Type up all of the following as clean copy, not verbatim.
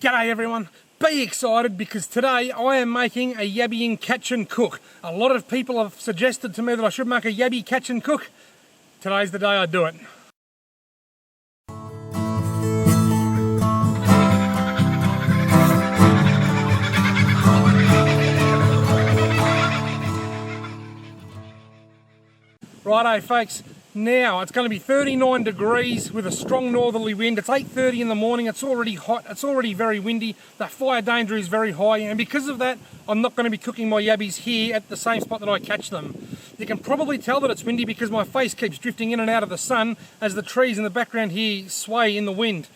G'day everyone, be excited because today I am making a yabbying catch and cook. A lot of people have suggested to me that I should make a yabby catch and cook. Today's the day I do it. Righto folks, now it's going to be 39 degrees with a strong northerly wind. It's 8:30 in the morning, it's already hot, it's already very windy, the fire danger is very high, and because of that I'm not going to be cooking my yabbies here at the same spot that I catch them. You can probably tell that it's windy because my face keeps drifting in and out of the sun as the trees in the background here sway in the wind.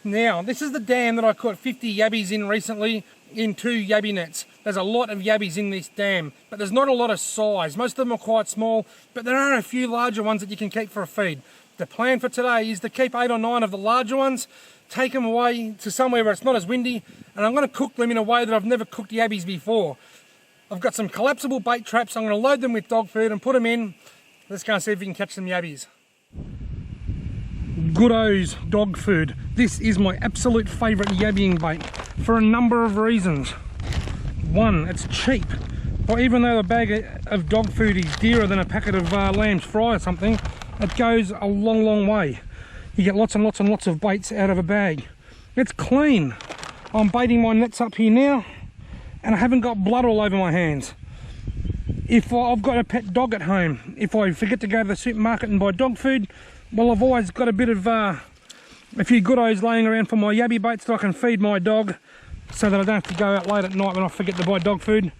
Now, this is the dam that I caught 50 yabbies in recently in 2 yabby nets. There's a lot of yabbies in this dam, but there's not a lot of size. Most of them are quite small, but there are a few larger ones that you can keep for a feed. The plan for today is to keep 8 or 9 of the larger ones, take them away to somewhere where it's not as windy, and I'm going to cook them in a way that I've never cooked yabbies before. I've got some collapsible bait traps. I'm going to load them with dog food and put them in. Let's go and see if we can catch some yabbies. Goodo's dog food. This is my absolute favourite yabbying bait for a number of reasons. One, it's cheap. Well, even though a bag of dog food is dearer than a packet of lamb's fry or something, it goes a long way. You get lots and lots and lots of baits out of a bag. It's clean. I'm baiting my nets up here now and I haven't got blood all over my hands. If I've got a pet dog at home, if I forget to go to the supermarket and buy dog food, well, I've always got a bit of a few goodos laying around for my yabby baits that I can feed my dog so that I don't have to go out late at night when I forget to buy dog food.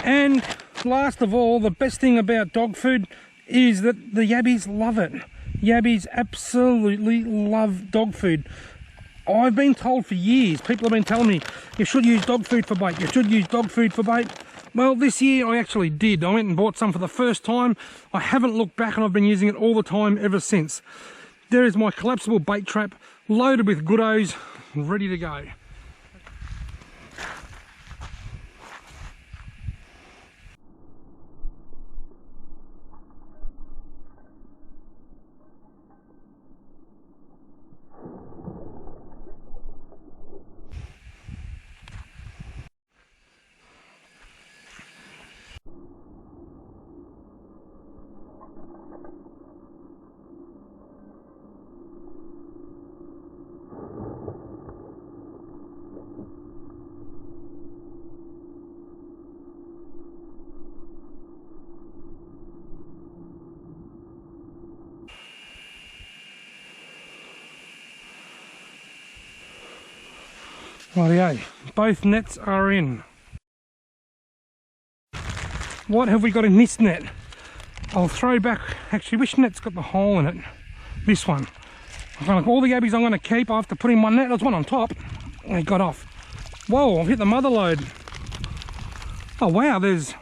And last of all, the best thing about dog food is that the yabbies love it. Yabbies absolutely love dog food. I've been told for years, people have been telling me, you should use dog food for bait, you should use dog food for bait. Well, this year I actually did. I went and bought some for the first time. I haven't looked back and I've been using it all the time ever since. There is my collapsible bait trap, loaded with goodos, ready to go. Rightio, both nets are in. What have we got in this net? I'll throw back, actually which net's got the hole in it? This one. All the yabbies I'm going to keep, I have to put in one net. There's one on top. They got off. Whoa, I've hit the mother load. Oh wow, there's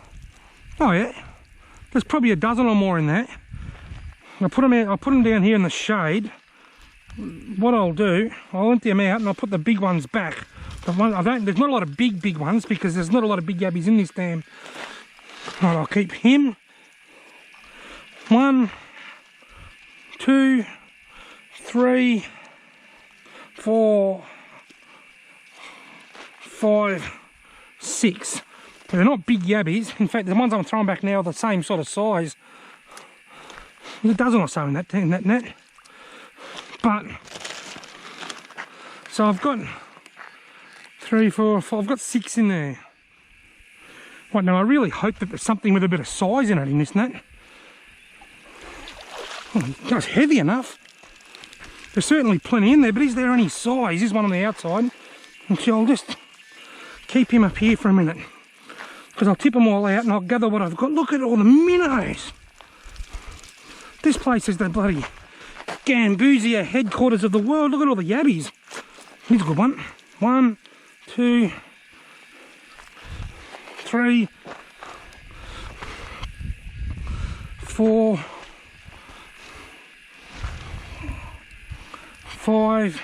probably a dozen or more in there. I'll put them down here in the shade. What I'll do, I'll empty them out and I'll put the big ones back. There's not a lot of big ones because there's not a lot of big yabbies in this dam. Right, I'll keep him. 1, 2, 3, 4, 5, 6. They're not big yabbies. In fact, the ones I'm throwing back now are the same sort of size. There's a dozen or so in that net. But, so I've got 3, 4, 5, I've got 6 in there. Right, now I really hope that there's something with a bit of size in it in this net. Oh, that's heavy enough. There's certainly plenty in there, but is there any size? Here's one on the outside. And so I'll just keep him up here for a minute, because I'll tip them all out and I'll gather what I've got. Look at all the minnows. This place is the bloody Gambusia headquarters of the world. Look at all the yabbies. Here's a good one. 1, 2, 3, 4, 5,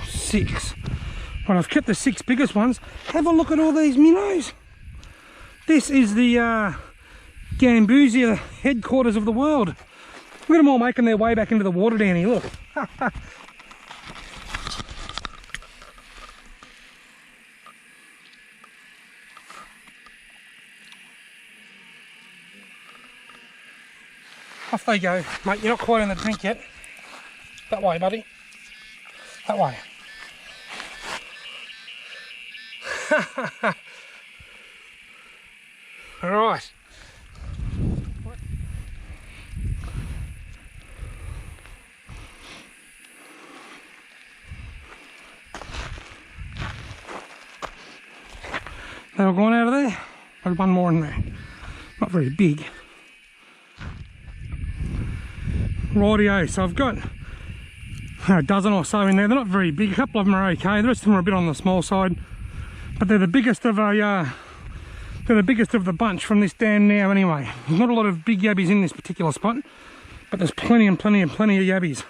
6. Well, I've kept the 6 biggest ones. Have a look at all these minnows. This is the Gambusia headquarters of the world. Look at them all making their way back into the water down here, look. There you go, mate, you're not quite in the drink yet. That way, buddy. That way. All right. They all gone out of there. There's one more in there. Not very big. Rightio, so I've got a dozen or so in there. They're not very big. A couple of them are okay. The rest of them are a bit on the small side. But they're the biggest of the bunch from this dam now anyway. There's not a lot of big yabbies in this particular spot, but there's plenty and plenty and plenty of yabbies.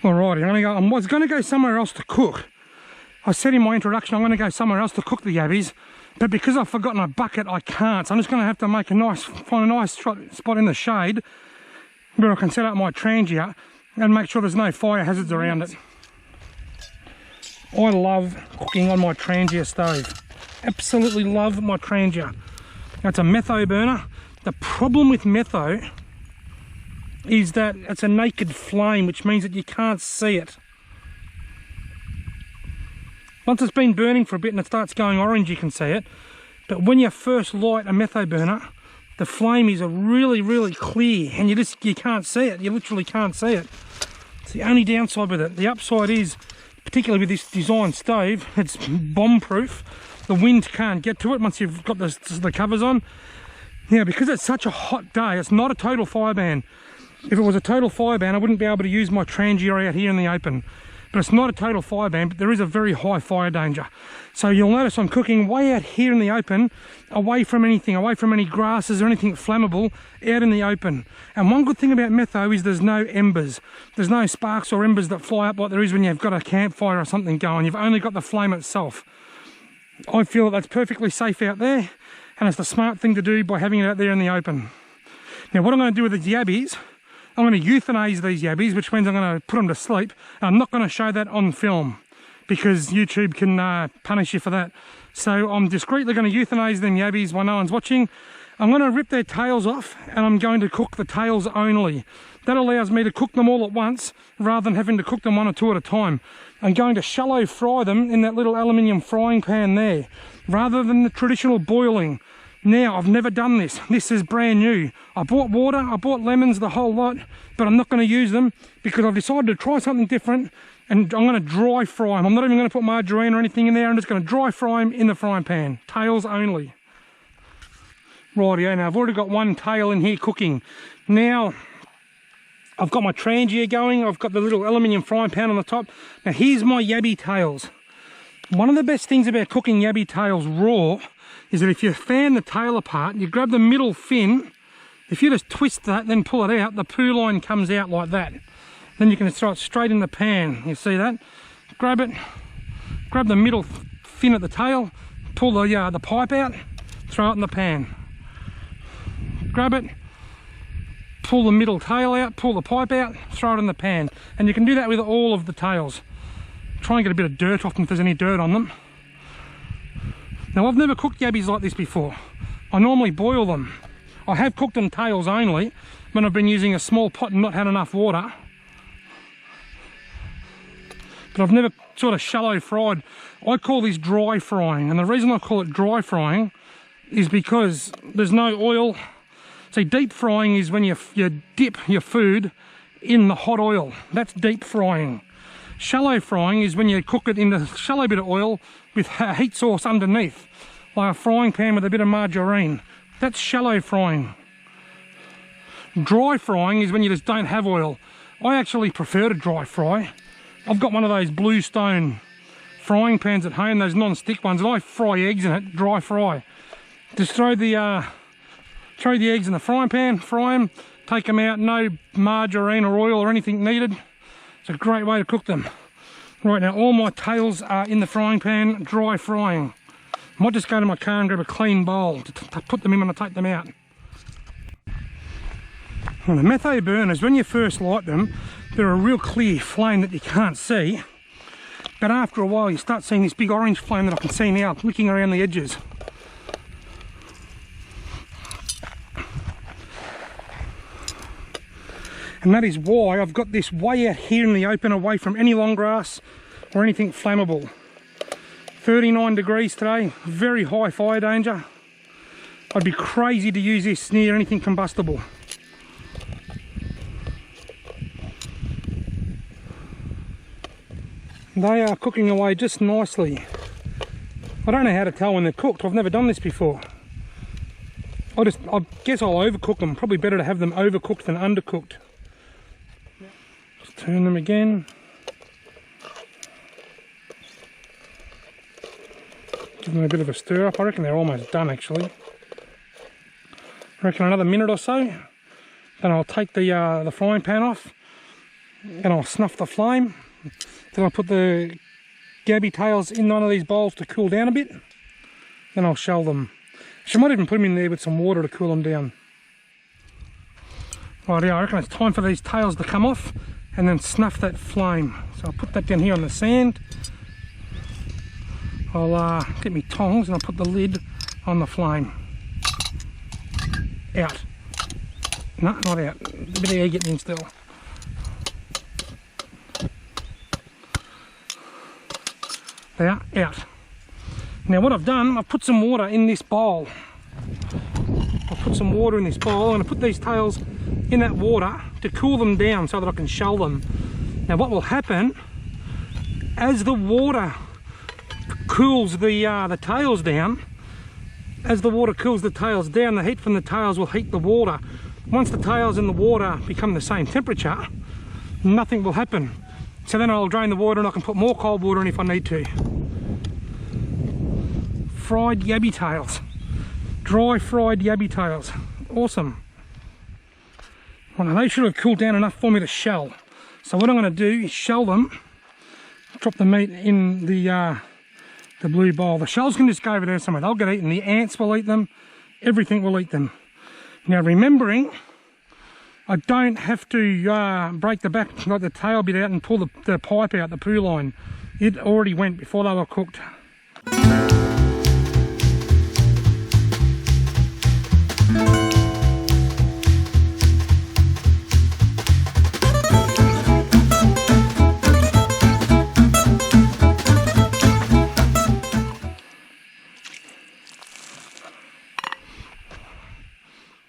Alrighty, I was going to go somewhere else to cook. I said in my introduction I'm going to go somewhere else to cook the yabbies, but because I've forgotten a bucket I can't. So I'm just going to have to find a nice spot in the shade where I can set up my trangia and make sure there's no fire hazards around it. I love cooking on my trangia stove. Absolutely love my trangia. Now, it's a metho burner. The problem with metho is that it's a naked flame, which means that you can't see it. Once it's been burning for a bit and it starts going orange, you can see it. But when you first light a metho burner, the flame is really, really clear and you can't see it. You literally can't see it. It's the only downside with it. The upside is, particularly with this design stove, it's bomb-proof. The wind can't get to it once you've got the covers on. Now, because it's such a hot day, it's not a total fire ban. If it was a total fire ban, I wouldn't be able to use my trangia out here in the open. But it's not a total fire ban, but there is a very high fire danger. So you'll notice I'm cooking way out here in the open, away from anything, away from any grasses or anything flammable, out in the open. And one good thing about metho is there's no embers. There's no sparks or embers that fly up like there is when you've got a campfire or something going. You've only got the flame itself. I feel that that's perfectly safe out there, and it's the smart thing to do by having it out there in the open. Now, what I'm going to do with the yabbies, I'm going to euthanize these yabbies, which means I'm going to put them to sleep. And I'm not going to show that on film because YouTube can punish you for that. So I'm discreetly going to euthanize them yabbies while no one's watching. I'm going to rip their tails off and I'm going to cook the tails only. That allows me to cook them all at once rather than having to cook them one or two at a time. I'm going to shallow fry them in that little aluminium frying pan there rather than the traditional boiling. Now, I've never done this. This is brand new. I bought water, I bought lemons, the whole lot, but I'm not going to use them because I've decided to try something different and I'm going to dry fry them. I'm not even going to put margarine or anything in there. I'm just going to dry fry them in the frying pan. Tails only. Rightio, now I've already got one tail in here cooking. Now, I've got my trangia going. I've got the little aluminium frying pan on the top. Now, here's my yabby tails. One of the best things about cooking yabby tails raw is that if you fan the tail apart, you grab the middle fin, if you just twist that, then pull it out, the poo line comes out like that. Then you can throw it straight in the pan. You see that? Grab it, grab the middle fin at the tail, pull the pipe out, throw it in the pan. Grab it, pull the middle tail out, pull the pipe out, throw it in the pan. And you can do that with all of the tails. Try and get a bit of dirt off them if there's any dirt on them. Now, I've never cooked yabbies like this before. I normally boil them. I have cooked them tails only when I've been using a small pot and not had enough water. But I've never sort of shallow fried. I call this dry frying, and the reason I call it dry frying is because there's no oil. See, deep frying is when you dip your food in the hot oil. That's deep frying. Shallow frying is when you cook it in a shallow bit of oil with a heat source underneath, like a frying pan with a bit of margarine. That's shallow frying. Dry frying is when you just don't have oil. I actually prefer to dry fry. I've got one of those bluestone frying pans at home, those non-stick ones, and I fry eggs in it, dry fry. Just throw the eggs in the frying pan, fry them, take them out, no margarine or oil or anything needed. It's a great way to cook them. Right, now all my tails are in the frying pan, dry frying. I might just go to my car and grab a clean bowl to put them in when I take them out. Well, the metho burners, when you first light them, they're a real clear flame that you can't see. But after a while you start seeing this big orange flame that I can see now, licking around the edges. And that is why I've got this way out here in the open, away from any long grass or anything flammable. 39 degrees today, very high fire danger. I'd be crazy to use this near anything combustible. They are cooking away just nicely. I don't know how to tell when they're cooked. I've never done this before. I guess I'll overcook them. Probably better to have them overcooked than undercooked. Just turn them again. Give them a bit of a stir up. I reckon they're almost done actually. I reckon another minute or so. Then I'll take the frying pan off and I'll snuff the flame. Then I'll put the yabby tails in one of these bowls to cool down a bit. Then I'll shell them. She might even put them in there with some water to cool them down. Right, yeah, I reckon it's time for these tails to come off and then snuff that flame. So I'll put that down here on the sand. I'll get me tongs and I'll put the lid on the flame. Out. No, not out. A bit of air getting in still. There, out. Now what I've done, I've put some water in this bowl. I've put some water in this bowl. I'm going to put these tails in that water to cool them down so that I can shell them. Now what will happen, as the water cools the tails down, the heat from the tails will heat the water. Once the tails and the water become the same temperature, nothing will happen. So then I'll drain the water and I can put more cold water in if I need to. Fried yabby tails. Dry fried yabby tails. Awesome. Well, they should have cooled down enough for me to shell. So what I'm going to do is shell them, drop the meat in the blue bowl. The shells can just go over there somewhere. They'll get eaten. The ants will eat them. Everything will eat them. Now remembering, I don't have to break the back, like the tail bit out and pull the pipe out, the poo line. It already went before they were cooked.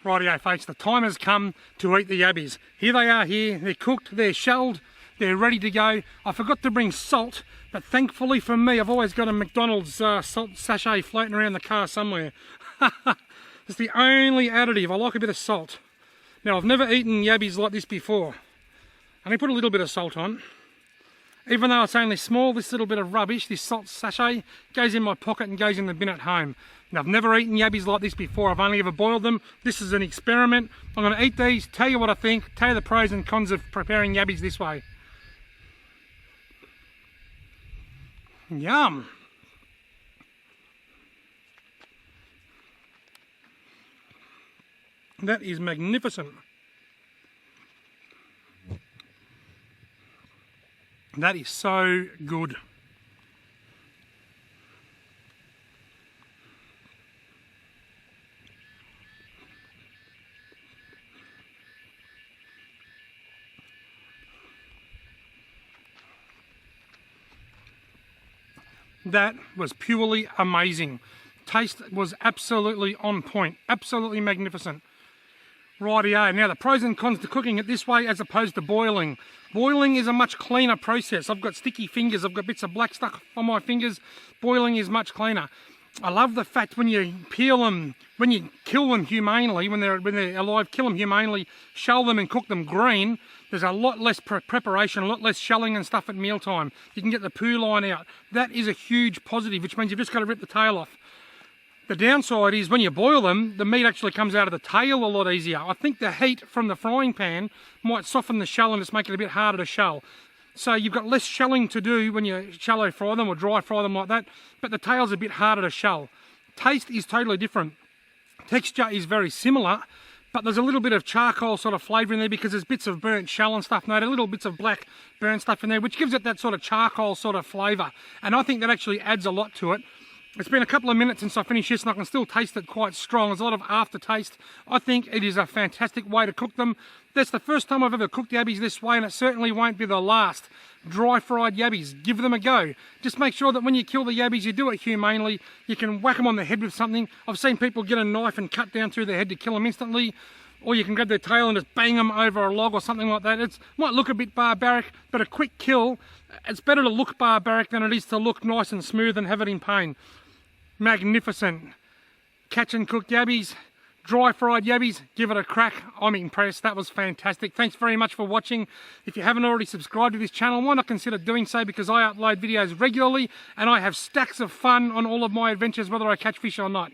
Rightio folks, the time has come to eat the yabbies. Here they are here, they're cooked, they're shelled, they're ready to go. I forgot to bring salt, but thankfully for me, I've always got a McDonald's salt sachet floating around the car somewhere. It's the only additive. I like a bit of salt. Now I've never eaten yabbies like this before. I only put a little bit of salt on. Even though it's only small, this little bit of rubbish, this salt sachet, goes in my pocket and goes in the bin at home. Now, I've never eaten yabbies like this before. I've only ever boiled them. This is an experiment. I'm going to eat these, tell you what I think, tell you the pros and cons of preparing yabbies this way. Yum! That is magnificent. That is so good. That was purely amazing. Taste was absolutely on point, absolutely magnificent. Rightio. Now the pros and cons to cooking it this way as opposed to boiling. Boiling is a much cleaner process. I've got sticky fingers, I've got bits of black stuck on my fingers. Boiling is much cleaner. I love the fact when you peel them, when you kill them humanely, when they're alive, kill them humanely, shell them and cook them green, there's a lot less preparation, a lot less shelling and stuff at mealtime. You can get the poo line out. That is a huge positive, which means you've just got to rip the tail off. The downside is when you boil them, the meat actually comes out of the tail a lot easier. I think the heat from the frying pan might soften the shell and just make it a bit harder to shell. So you've got less shelling to do when you shallow fry them or dry fry them like that, but the tail's a bit harder to shell. Taste is totally different. Texture is very similar, but there's a little bit of charcoal sort of flavour in there because there's bits of burnt shell and stuff, and little bits of black burnt stuff in there, which gives it that sort of charcoal sort of flavour. And I think that actually adds a lot to it. It's been a couple of minutes since I finished this and I can still taste it quite strong. There's a lot of aftertaste. I think it is a fantastic way to cook them. That's the first time I've ever cooked yabbies this way, and it certainly won't be the last. Dry fried yabbies, give them a go. Just make sure that when you kill the yabbies, you do it humanely. You can whack them on the head with something. I've seen people get a knife and cut down through their head to kill them instantly. Or you can grab their tail and just bang them over a log or something like that. It might look a bit barbaric, but a quick kill, it's better to look barbaric than it is to look nice and smooth and have it in pain. Magnificent. Catch and cook yabbies, dry fried yabbies, give it a crack. I'm impressed. That was fantastic. Thanks very much for watching. If you haven't already subscribed to this channel, why not consider doing so, because I upload videos regularly and I have stacks of fun on all of my adventures, whether I catch fish or not.